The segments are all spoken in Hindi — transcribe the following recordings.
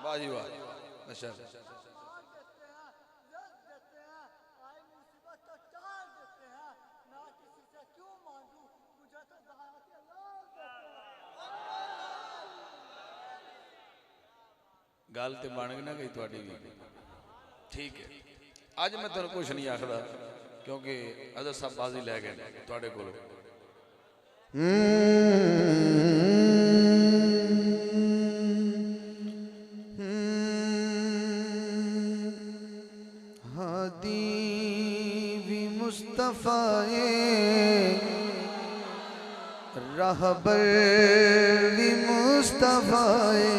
वाह जी वाह माशाअल्लाह। गल तो बन गई ना गई थोड़ी भी ठीक है। अज मैं तुहानू कुछ नहीं आखदा क्योंकि अदर साहब बाजी लै गए तुहाडे कोलों। हादी भी मुस्तफ़ाए रहबर भी मुस्तफ़ाए।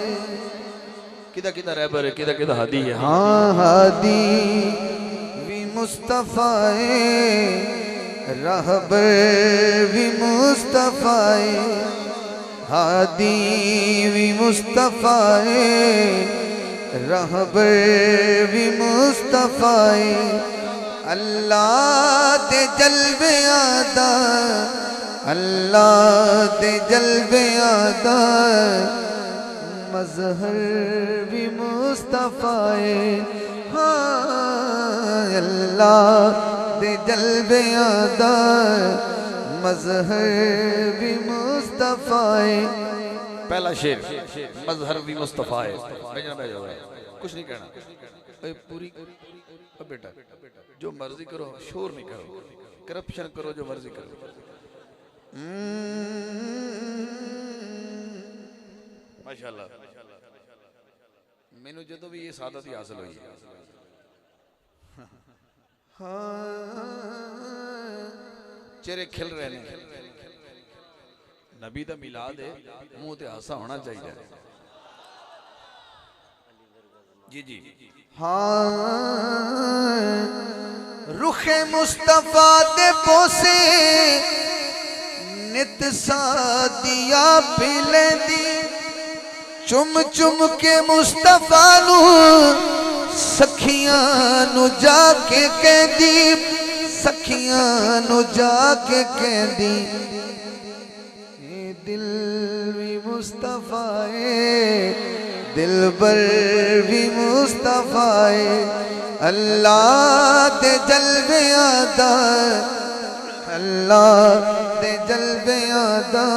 किदा किदा रहबर है किदा किदा हादी है। हाँ हादी भी मुस्तफ़ाए रहबर भी मुस्तफ़ाए। हादी भी मुस्तफ़ाए रहबर भी मुस्तफ़ाए। अल्लाह दे जलवे आदा अल्लाह दे जलवे आदा मज़हर भी मुस्तफ़ाए। हाँ अल्लाह दे जलवे आदा मज़हर भी मुस्तफ़ाए। पहला शेर मजहर भी मुस्तफा है। कुछ नहीं कहना पूरी बेटा जो मर्जी करो शोर नहीं करो करप्शन करो जो मर्जी करो। माशाअल्लाह मैनू जो भी ये सादत ही हासिल हुई है। चेहरे खिल रहे हैं। नबी दा मिलाद है मुंह ते हासा होना चाहिए। जी जी हाँ रुखे मुस्तफा दे पोसे नित सादिया पिले दी। चुम चुम के मुस्तफा नू सखियां नू जाके कहदी सखियां नू जाके कहदी दिल भी मुस्तफ़ाए दिलबर भी मुस्तफ़ाए। अल्लाह दे जलवे आदा अल्लाह दे जलवे आदा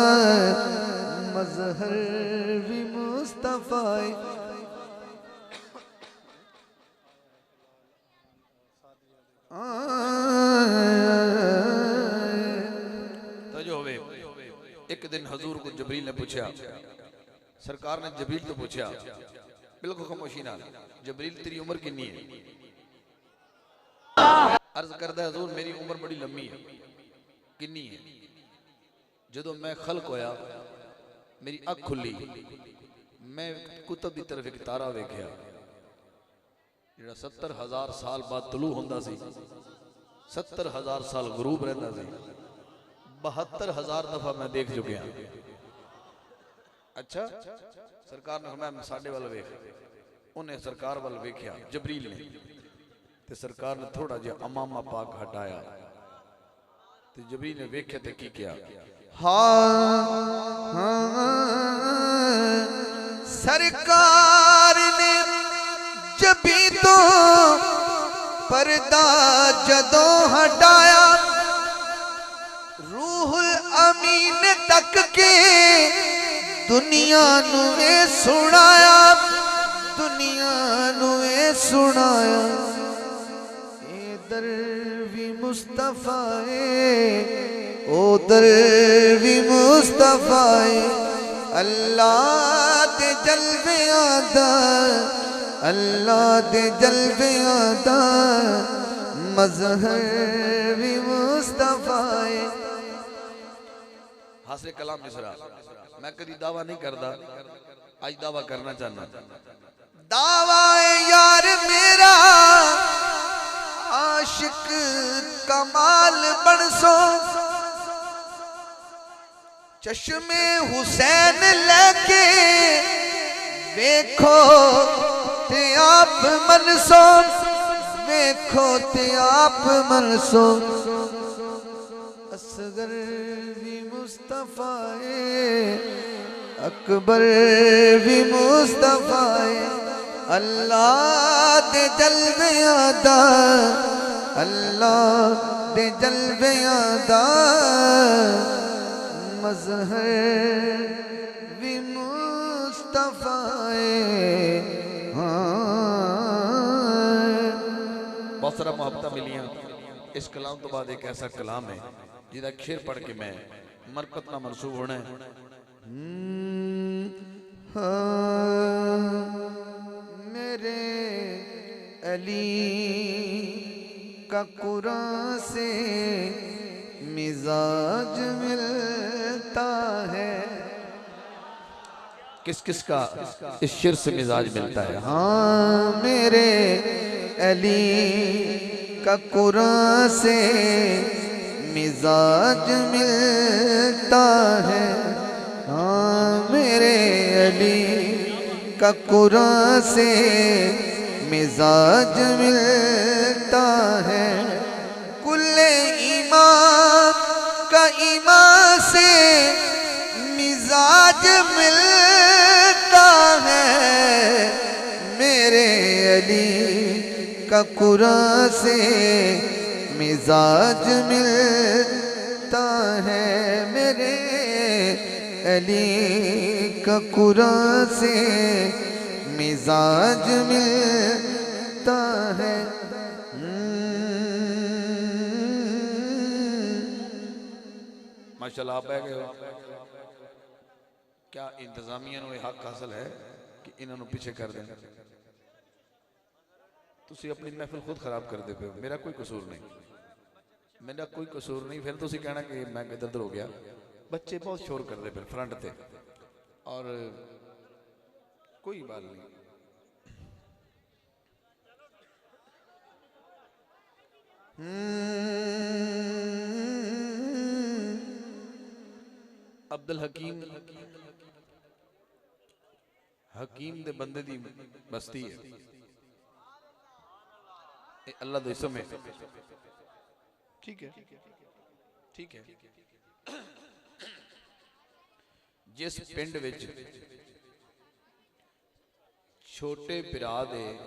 मज़हर भी मुस्तफ़ाए। तो जो होवे एक दिन हजूर को जबरील ने पूछा सरकार ने जबरील तो पूछा बिल्कुल खामोशी नाल जबरील तेरी उम्र कितनी है। अर्ज करदा हजूर मेरी उम्र बड़ी लंबी है। कितनी है। जदों मैं खल्क होया मेरी अख खुली मैं कुतब की तरफ एक तारा वेख्या जिहड़ा 70,000 साल बाद तलू हुंदा सी 70,000 साल गरूब रहंदा सी 72,000 दफा मैं देख चुकिया। अच्छा सरकार ने फरमाया साडे वाल वेख उन्हें सरकार वाल वेख्या जबरील ने ते सरकार ने थोड़ा जिहा अमामा पाक हटाया ते जबरील ने वेख्या ते की किया। हाँ सरकार ने जबी तो पर्दा जदों हटाया रूहुल अमीन तक के दुनिया नू सुनाया दुनिया नू सुनाया। इधर भी मुस्तफ़ाए उधर भी मुस्तफ़ाए। अल्लाह दे जलवे आदा अल्लाह दे जलवे आदा मज़हर भी मुस्तफ़ाए। हासिल कलाम मिसरा मैं कभी दावा नहीं करता आज दावा करना चाहना। दावा यार मेरा आशिक कमाल बनसो चश्मे हुसैन लेके देखो ते आप मनसो देखो ते आप मनसो। असगर भी मुस्तफ़ाए अकबर भी मुस्तफ़ाए। अल्लाह दे जलवियादा अल्लाह दे जलवियादा मज़हर भी मुस्तफ़ाए बहुत सारा मोहब्बत मिलियां। इस कलाम तो बाद एक ऐसा कलाम है जिहदा शेर पढ़ के मैं मरकत ना मनसूब होना है। मेरे अली का कुरान से मिजाज मिलता है। किस किस का इस शेर से मिजाज मिलता है? हाँ मेरे अली का कुरान से मिजाज मिलता है। हाँ मेरे अली का कुरान से मिजाज मिलता है। कुल्ले ईमान का ईमान से मिजाज मिलता है। मेरे अली का कुरान से मिजाज मिलता है। मेरे अली का कुरान से मिजाज मिलता है। माशाल्लाह आप बैठ गए हो। क्या इंतजामिया को हक हासिल है कि इन्होंने पीछे कर दें? तुसी अपनी महफिल खुद खराब कर दे पे हो। मेरा कोई कसूर नहीं, मेरा कोई कसूर नहीं। फिर तुसी कहना कि मैं इधर उधर हो गया। बच्चे बहुत शोर कर रहे फिर फ्रंट पे, और कोई बात नहीं। अब्दुल हकीम हकीम दे बंदे दी बस्ती है। अल्लाह दो इसम है। ठीक है, ठीक है। जिस पिंड विच छोटे भरा दे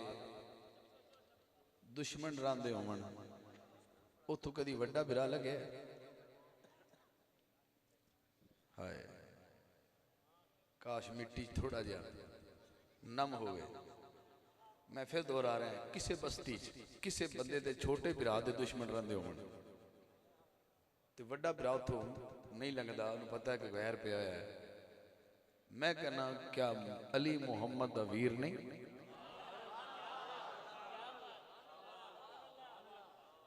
दुश्मन रांदे होवन, उथों कदी वड्डा भरा लगे? हाय काश मिट्टी थोड़ा जा नम हो गए। मैं फिर दोहरा रहा है, किसी बस्ती किसी बंदे दे छोटे भरा दे दुश्मन रहिंदे होवन ते वड्डा भरा उथों नहीं लंघदा, उन्हें पता है कि वैर पिया है। मैं कहना क्या अली मुहम्मद दा वीर नहीं?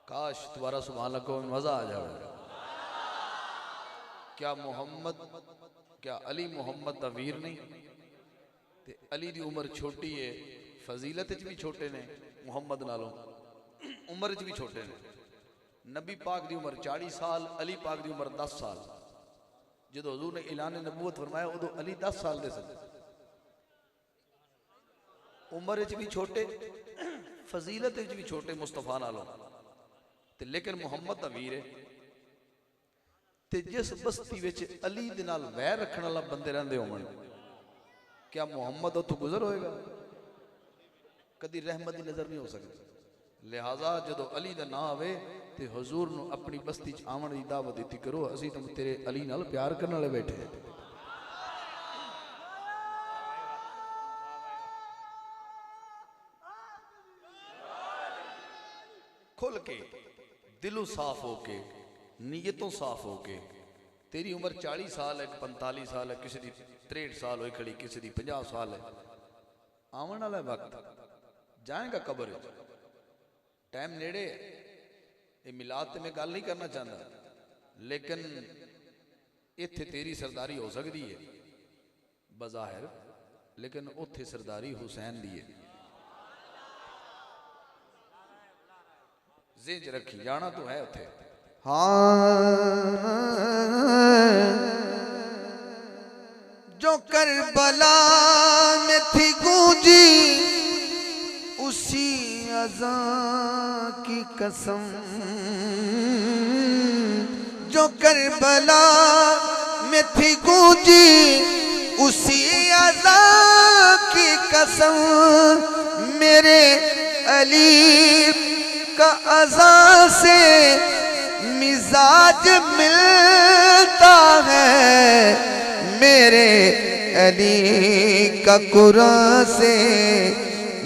काश दोबारा सुभान अल्लाह को मजा आ जाए। क्या मोहम्मद, क्या अली मुहम्मद दा वीर नहीं? ते अली दी उम्र छोटी है, फजीलत भी छोटे ने मुहम्मद नालों, उम्र भी छोटे ने। नबी पाक दी उम्र 40 साल, अली पाक दी उम्र 10 साल। जो हजूर ने ऐलान नबूवत फरमाया उदो अली 10 साल दे सन। उम्र भी छोटे, फजीलत भी छोटे मुस्तफा नालों, ते लेकिन मुहम्मद दा वीर है। ते जिस बस्ती विच अली दे नाल वैर रखने वाला बंदे रहंदे होवन, क्या मुहम्मद उतो गुजर होएगा? कदी रहमत की नजर नहीं हो सकती। लिहाजा जो अली का ना आवे तो हजूर नू अपनी बस्ती च आवन की दावत दी करो। असी तो तेरे अली नाल प्यार करने वाले बैठे हैं। खुल के दिलों साफ होके, नीयतों साफ होके। तेरी उम्र 40 साल है, 45 साल है, किसी की 63 साल हो खड़ी, किसी की 50 साल है। आवन वाला वक्त जाएगा कब्र, टाइम नेड़े। ये मिलाद ते मैं गल नहीं करना चाहता, लेकिन इत्थे तेरी सरदारी हो सकती है बज़ाहिर, लेकिन उत्थे सरदारी हुसैन दी है। ज़ेंच रखी जाना तो है उत्थे। हाँ जो करबला में थी गूंजी उसी अज़ां की कसम, जो करबला में थी गूंजी उसी अज़ां की कसम। अली का अज़ां से मिजाज मिलता है, मेरे अली का कुरान से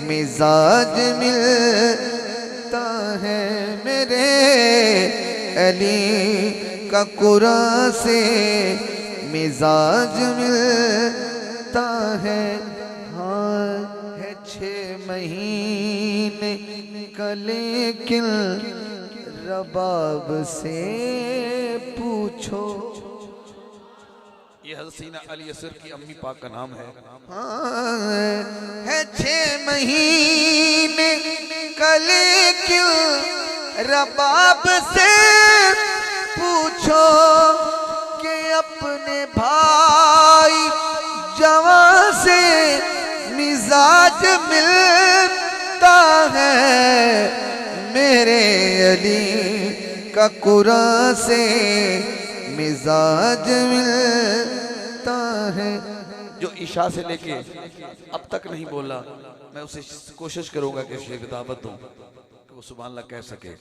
मिजाज मिलता है, मेरे अली का कुरान से मिजाज मिलता है। हाँ है 6 महीने का लेकिन रबाब से पूछो। ये हज़रत सीना अली असर की अम्मी पाक का नाम है। हाँ है 6 महीने का लेकिन रबाब से पूछो कि अपने भाई जवां से मिजाज मिलता है, मेरे अली का कुरान से मिजाज मिलता है। जो ईशा से लेके अब तक नहीं बोला, मैं उसे कोशिश करूंगा कि शेर दावत दूं कि वो सुभान अल्लाह कह सके,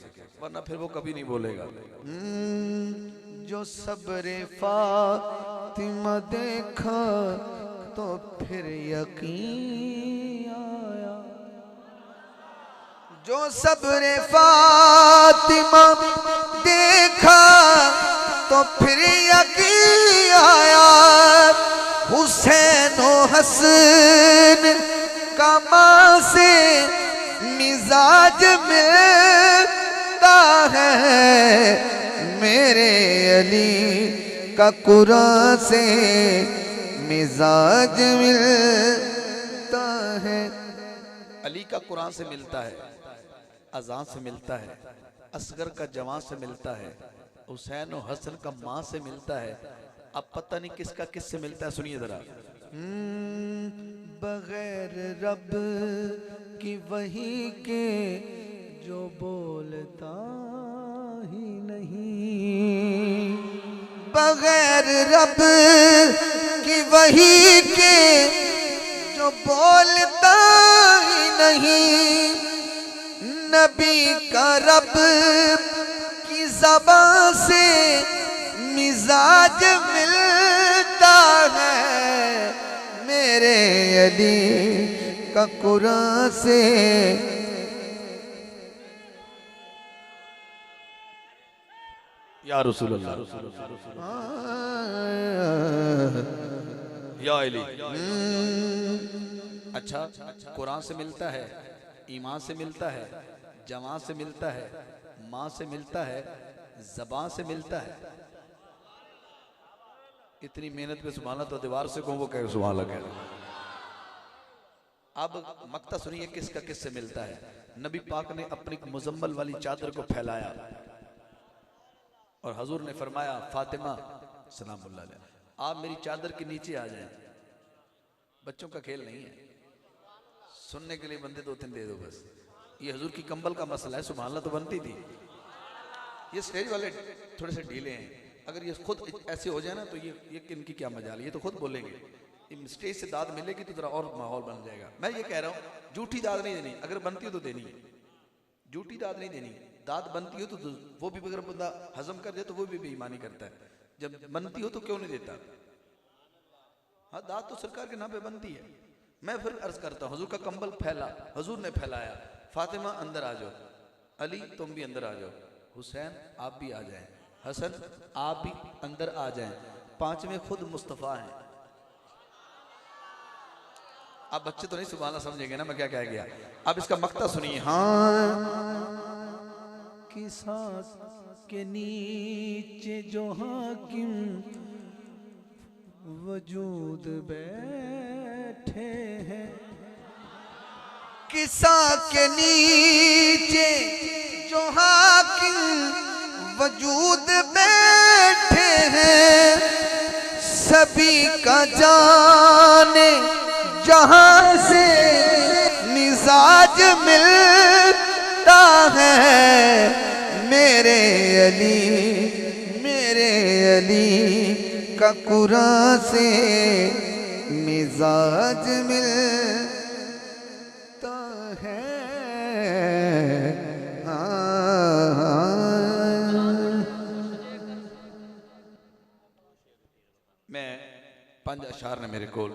वरना फिर वो कभी नहीं बोलेगा। जो सब्रे फातिमा देखा तो फिर यकीन आया, जो सब्रे फातिमा देखा तो फिर यकीन आया, हुसैन और हसन का मां से मिजाज मिलता है, मेरे अली का कुरान से मिजाज मिलता है। अली का कुरान से मिलता है, अजान से मिलता है, असगर का जवान से मिलता है, हुसैन और हसन का माँ से मिलता है। अब पता नहीं किसका किससे मिलता है, सुनिए जरा। बगैर रब की वही के जो बोलता ही नहीं, बगैर रब की वही के जो बोलता ही नहीं, नबी का रब की ज़बान से मिजाज मिलता है, मेरे अली का कुरान से या रसूल अल्लाह, या अली। अच्छा, कुरान से मिलता है, ईमान से मिलता है, जवान से मिलता है, माँ से मिलता है, ज़बान से मिलता है। इतनी मेहनत में सुभान अल्लाह तो दीवार से कहूँ वो कहे सुभान अल्लाह कह। अब मक्ता सुनिए किसका किससे मिलता है। नबी पाक ने अपनी मुजम्मल वाली चादर को फैलाया और हजूर ने फरमाया, फातिमा सलामुल्लाह अलैहा, आप मेरी चादर के नीचे आ जाएं। बच्चों का खेल नहीं है, सुनने के लिए बंदे 2-3 दे दो बस। ये हजूर की कंबल का मसला है, सुभान अल्लाह तो बनती थी। ये स्टेज वाले थोड़े से ढीले हैं, अगर ये खुद ऐसे हो जाए ना तो ये किनकी क्या मजाल है, ये तो खुद बोलेंगे। स्टेज से दाद मिलेगी तो जरा और माहौल बन जाएगा। मैं ये कह रहा हूँ झूठी दाद नहीं देनी, अगर बनती हो तो देनी है, झूठी दाद नहीं देनी। दाद बनती हो तो वो भी अगर बंदा हजम कर दे तो वो भी बेईमानी करता है, जब बनती हो तो क्यों नहीं देता। हाँ, दाद तो सरकार के नाम पे बनती है। मैं फिर अर्ज करता हूँ, हजूर का कंबल फैला, हजूर ने फैलाया, फातिमा अंदर आ जाओ, अली तुम भी अंदर आ जाओ, हुसैन आप भी आ जाएं, हसन आप भी अंदर आ जाएं, 5वें खुद मुस्तफ़ा हैं। आप बच्चे तो नहीं सुभान अल्लाह समझेंगे ना मैं क्या कह गया। अब इसका मक्ता सुनिए। हाँ की सांस के नीचे जो हाकिम वजूद बैठे हैं, किसा के नीचे जो हाकिम वजूद बैठे हैं, सभी का जाने जहां से मिजाज मिलता है, मेरे अली का कुरान से मिजाज मिलता है। 5 अशार ने मेरे कोल